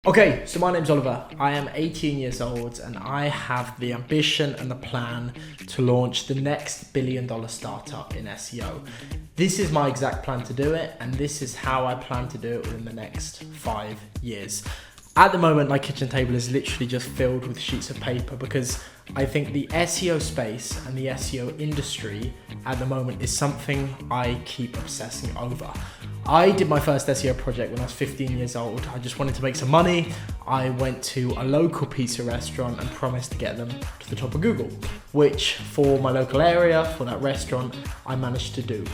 Okay, so my name's Oliver. I am 18 years old and I have the ambition and the plan to launch the next billion-dollar startup in SEO. This is my exact plan to do it, and this is how I plan to do it within the next 5 years. At the moment, my kitchen table is literally just filled with sheets of paper because I think the SEO space and the SEO industry at the moment is something I keep obsessing over. I did my first SEO project when I was 15 years old. I just wanted to make some money. I went to a local pizza restaurant and promised to get them to the top of Google, which for my local area, for that restaurant, I managed to do.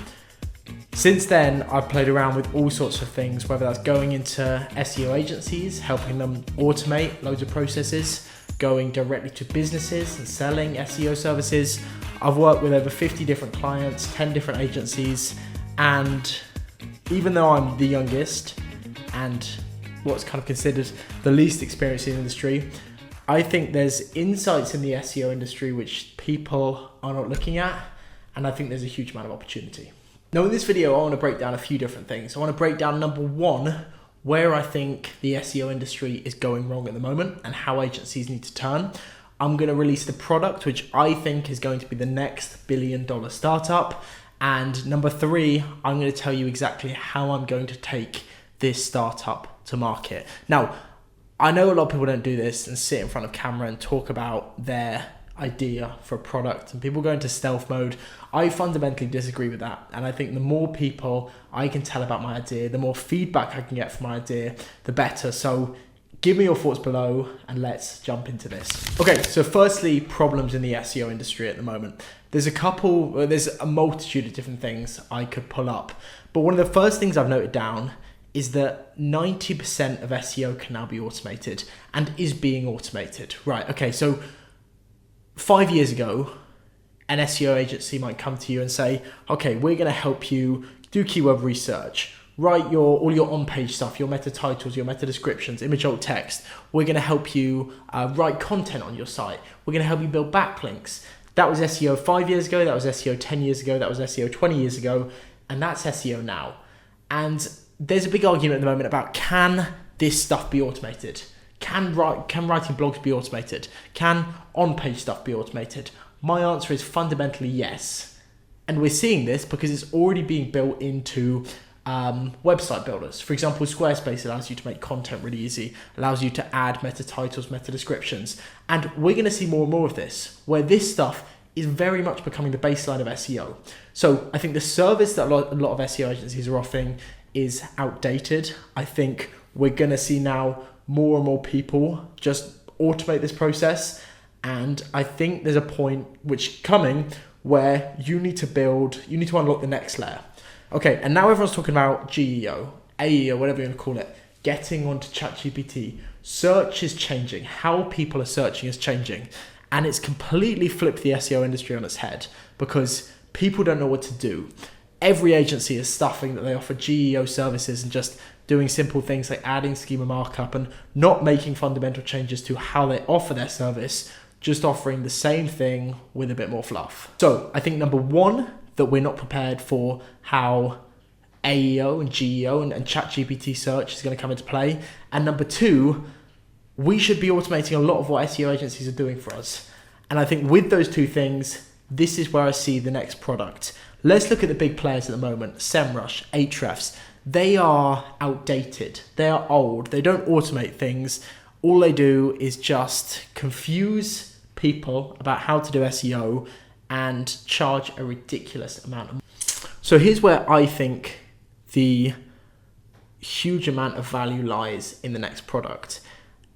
Since then, I've played around with all sorts of things, whether that's going into SEO agencies, helping them automate loads of processes, going directly to businesses and selling SEO services. I've worked with over 50 different clients, 10 different agencies, and even though I'm the youngest and what's kind of considered the least experienced in the industry, I think there's insights in the SEO industry which people are not looking at, and I think there's a huge amount of opportunity. Now in this video, I want to break down a few different things. I want to break down number one, where I think the SEO industry is going wrong at the moment and how agencies need to turn. I'm going to release the product, which I think is going to be the next billion-dollar startup. And number three, I'm going to tell you exactly how I'm going to take this startup to market. Now, I know a lot of people don't do this and sit in front of camera and talk about their idea for a product, and people go into stealth mode. I fundamentally disagree with that, and I think the more people I can tell about my idea, the more feedback I can get from my idea, the better. So give me your thoughts below and let's jump into this. Okay, so firstly, problems in the SEO industry at the moment. There's a multitude of different things I could pull up, but one of the first things I've noted down is that 90% of SEO can now be automated and is being automated. Right, okay, so 5 years ago, an SEO agency might come to you and say, okay, we're going to help you do keyword research, write all your on-page stuff, your meta titles, your meta descriptions, image alt text. We're going to help you write content on your site. We're going to help you build backlinks. That was SEO 5 years ago, that was SEO 10 years ago, that was SEO 20 years ago, and that's SEO now. And there's a big argument at the moment about, can this stuff be automated? Can writing blogs be automated? Can on-page stuff be automated? My answer is fundamentally yes. And we're seeing this because it's already being built into website builders. For example, Squarespace allows you to make content really easy, allows you to add meta titles, meta descriptions. And we're going to see more and more of this, where this stuff is very much becoming the baseline of SEO. So I think the service that a lot of SEO agencies are offering is outdated. I think we're going to see now more and more people just automate this process. And I think there's a point which coming where you need to unlock the next layer. Okay, and now everyone's talking about GEO, AEO, whatever you want to call it, getting onto ChatGPT. Search is changing. How people are searching is changing. And it's completely flipped the SEO industry on its head because people don't know what to do. Every agency is stuffing that they offer GEO services and just doing simple things like adding schema markup and not making fundamental changes to how they offer their service, just offering the same thing with a bit more fluff. So I think number one, that we're not prepared for how AEO and GEO and ChatGPT search is going to come into play. And number two, we should be automating a lot of what SEO agencies are doing for us. And I think with those two things, this is where I see the next product. Let's look at the big players at the moment. Semrush, Ahrefs. They are outdated. They are old. They don't automate things. All they do is just confuse people about how to do SEO and charge a ridiculous amount of money. So here's where I think the huge amount of value lies in the next product.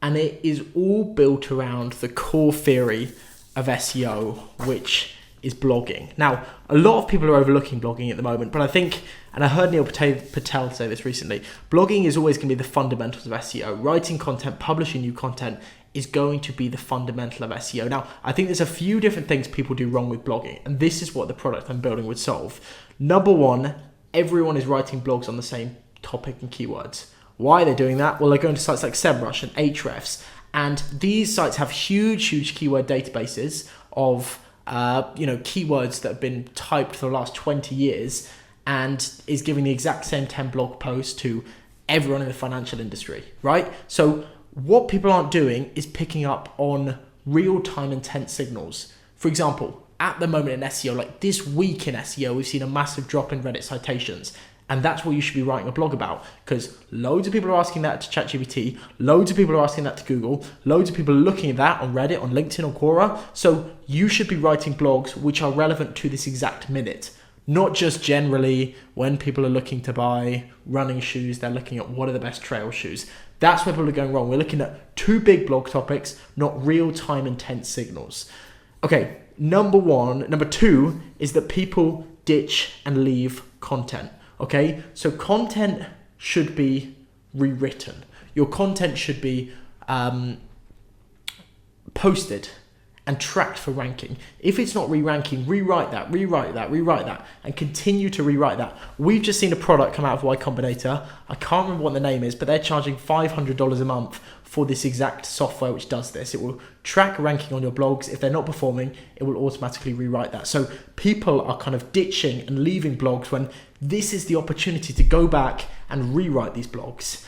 And it is all built around the core theory of SEO, which is blogging. Now, a lot of people are overlooking blogging at the moment, but I think, and I heard Neil Patel say this recently, blogging is always going to be the fundamentals of SEO. Writing content, publishing new content is going to be the fundamental of SEO. Now, I think there's a few different things people do wrong with blogging, and this is what the product I'm building would solve. Number one, everyone is writing blogs on the same topic and keywords. Why are they doing that? Well, they're going to sites like Semrush and Ahrefs, and these sites have huge keyword databases of keywords that have been typed for the last 20 years and is giving the exact same 10 blog posts to everyone in the financial industry, right? So what people aren't doing is picking up on real-time intent signals. For example, at the moment in SEO, like this week in SEO, we've seen a massive drop in Reddit citations. And that's what you should be writing a blog about, because loads of people are asking that to ChatGPT, loads of people are asking that to Google, loads of people are looking at that on Reddit, on LinkedIn, on Quora. So you should be writing blogs which are relevant to this exact minute, not just generally when people are looking to buy running shoes, they're looking at what are the best trail shoes. That's where people are going wrong. We're looking at two big blog topics, not real-time intent signals. Okay, number two is that people ditch and leave content. Okay, so content should be rewritten. Your content should be posted and tracked for ranking. If it's not re-ranking, rewrite that, and continue to rewrite that. We've just seen a product come out of Y Combinator. I can't remember what the name is, but they're charging $500 a month for this exact software which does this. It will track ranking on your blogs. If they're not performing, it will automatically rewrite that. So people are kind of ditching and leaving blogs when this is the opportunity to go back and rewrite these blogs.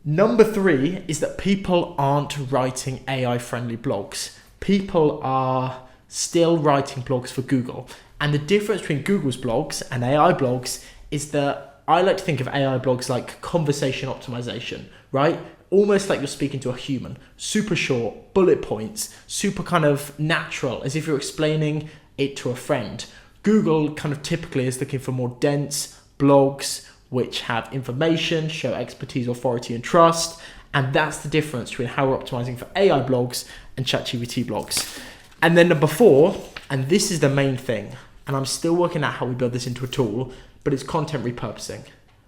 Number three is that people aren't writing AI-friendly blogs. People are still writing blogs for Google. And the difference between Google's blogs and AI blogs is that I like to think of AI blogs like conversation optimization, right? Almost like you're speaking to a human. Super short, bullet points, super kind of natural, as if you're explaining it to a friend. Google kind of typically is looking for more dense blogs which have information, show expertise, authority, and trust. And that's the difference between how we're optimizing for AI blogs and ChatGPT blogs. And then number four, and this is the main thing, and I'm still working out how we build this into a tool, but it's content repurposing,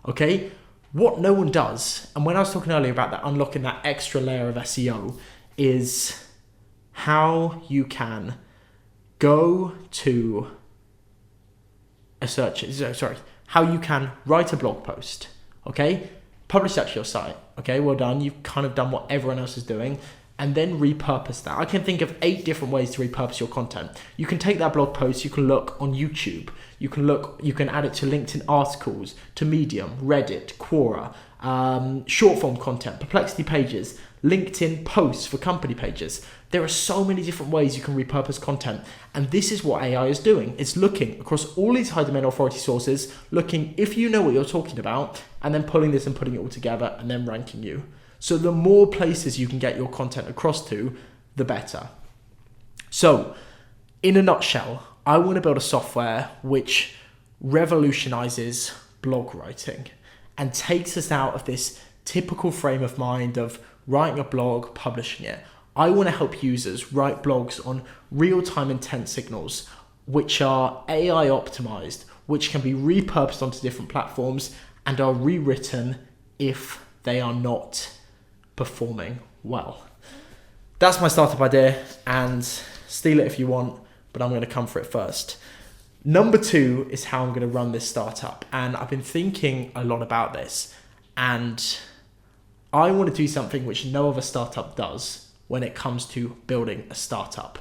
okay? What no one does, and when I was talking earlier about that, unlocking that extra layer of SEO, is how you can go to a search, how you can write a blog post, okay? Publish that to your site, okay? Well done, you've kind of done what everyone else is doing, and then repurpose that. I can think of 8 different ways to repurpose your content. You can take that blog post, you can look on YouTube, you can add it to LinkedIn articles, to Medium, Reddit, Quora, short form content, Perplexity pages, LinkedIn posts for company pages. There are so many different ways you can repurpose content. And this is what AI is doing. It's looking across all these high domain authority sources, looking if you know what you're talking about, and then pulling this and putting it all together and then ranking you. So the more places you can get your content across to, the better. So in a nutshell, I want to build a software which revolutionizes blog writing and takes us out of this typical frame of mind of writing a blog, publishing it. I want to help users write blogs on real-time intent signals, which are AI optimized, which can be repurposed onto different platforms and are rewritten if they are not performing well. That's my startup idea, and steal it if you want, but I'm going to come for it first. Number 2 is how I'm going to run this startup, and I've been thinking a lot about this, and I want to do something which no other startup does when it comes to building a startup.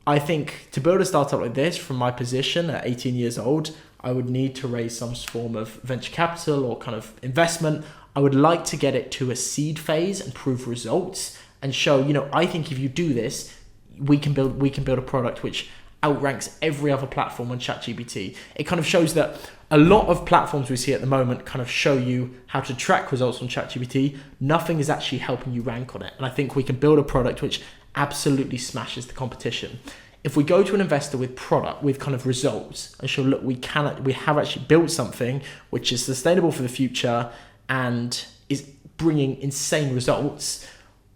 I think to build a startup like this, from my position at 18 years old, I would need to raise some form of venture capital or kind of investment. I would like to get it to a seed phase and prove results and show, I think if you do this, we can build a product which outranks every other platform on ChatGPT. It kind of shows that a lot of platforms we see at the moment kind of show you how to track results on ChatGPT. Nothing is actually helping you rank on it. And I think we can build a product which absolutely smashes the competition. If we go to an investor with kind of results and show, look, we have actually built something which is sustainable for the future and is bringing insane results,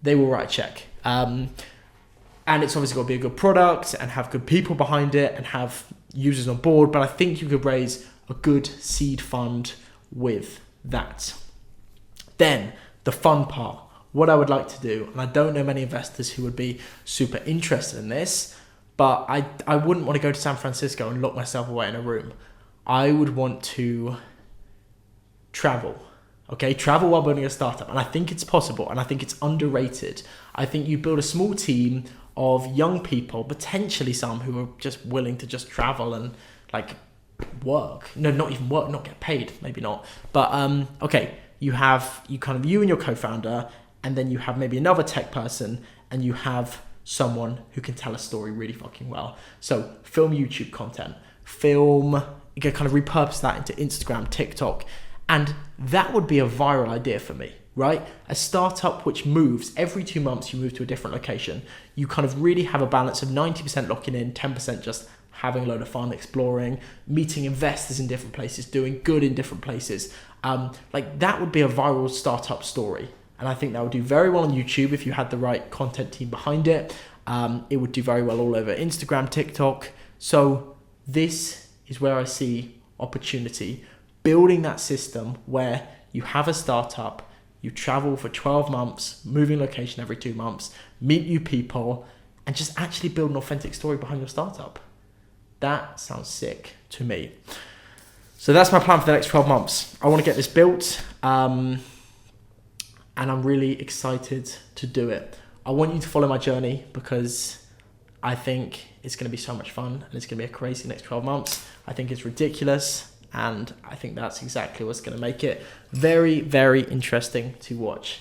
they will write a check. And it's obviously got to be a good product and have good people behind it and have users on board. But I think you could raise a good seed fund with that. Then the fun part, what I would like to do, and I don't know many investors who would be super interested in this, but I wouldn't want to go to San Francisco and lock myself away in a room. I would want to travel. Okay, travel while building a startup. And I think it's possible, and I think it's underrated. I think you build a small team of young people, potentially some who are just willing to just travel and work. No, not even work, not get paid, maybe not. But okay, you and your co-founder, and then you have maybe another tech person, and you have someone who can tell a story really fucking well. So film YouTube content, you can kind of repurpose that into Instagram, TikTok, and that would be a viral idea for me, right? A startup which moves every 2 months, you move to a different location. You kind of really have a balance of 90% locking in, 10% just having a load of fun, exploring, meeting investors in different places, doing good in different places. Like that would be a viral startup story. And I think that would do very well on YouTube if you had the right content team behind it. It would do very well all over Instagram, TikTok. So this is where I see opportunity, building that system where you have a startup, you travel for 12 months, moving location every 2 months, meet new people, and just actually build an authentic story behind your startup. That sounds sick to me. So that's my plan for the next 12 months. I want to get this built. And I'm really excited to do it. I want you to follow my journey because I think it's going to be so much fun and it's going to be a crazy next 12 months. I think it's ridiculous, and I think that's exactly what's going to make it very, very interesting to watch.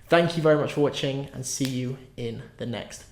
Thank you very much for watching, and see you in the next